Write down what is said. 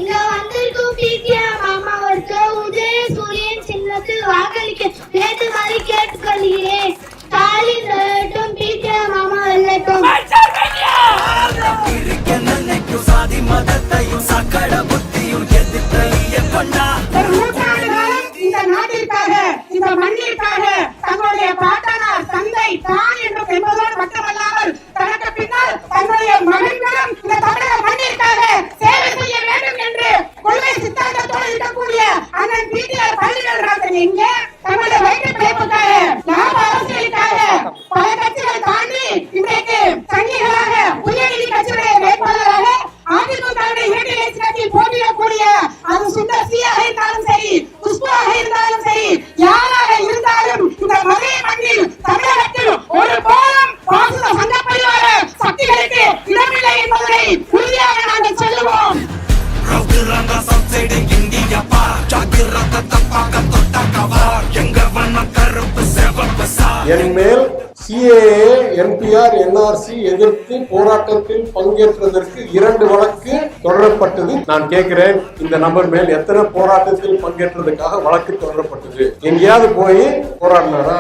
இங்க வந்திருக்கும் பிடிஎம் அம்மாவிற்கு உதயசூரியன் சின்னத்தில் வாக்களிக்க வேண்டுமாறு கேட்டுக்கொள்கிறேன். ஸ்டாலின் வெல்லட்டும், பிடிஎம் அம்மா வெல்லட்டும். சாதி மதத்தையும் சக்கட புத்தியும் இந்த நாட்டிற்காக, இந்த மண்ணிற்காக தங்களுடைய பாட்டனார் தந்தை தான் என்று என்பதோடு மட்டுமல்லாமல் தனக்கு பின்னால் தன்னுடைய மகன்களும் இந்த தமிழக மண்ணிற்காக சேவை செய்ய வேண்டும் என்று கொள்கை சித்தாந்தத்தோடு இருக்கக்கூடிய அண்ணன் பிடிஆர் பழனிவேல் எங்கே தன்னுடைய வயிற்று பிழைப்புக்காக, லாப அரசியலுக்காக பல கட்சிகள் தாண்டி இன்றைக்கு சங்கிகளாக உயர்நீதி கட்சியுடைய வேட்பாளராக அதிமுகவுடைய இரட்டை இலை சின்னத்தில் போட்டியிடக்கூடிய அது சுந்தர் சியாக இருந்தாலும் சரி, குஷ்புவாக இருந்தாலும் சரி, யாராக இருந்தாலும் இந்த மதுரை மண்ணில் தமிழகத்தில் ஒரு போதும் பாசுத சங்க பரிவார சக்திகளுக்கு இடமில்லை என்பதை உறுதியாக நாங்கள் சொல்லுவோம். என் மேல் சிஏஏ, என்பிஆர், என்ஆர்சி எதிர்த்து போராட்டத்தில் பங்கேற்றதற்கு 2 வழக்கு தொடரப்பட்டது. நான் கேட்கிறேன், இந்த நபர் மேல் எத்தனை போராட்டத்தில் பங்கேற்றதுக்காக வழக்கு தொடரப்பட்டது? எங்கேயாவது போய் போராடினாரா?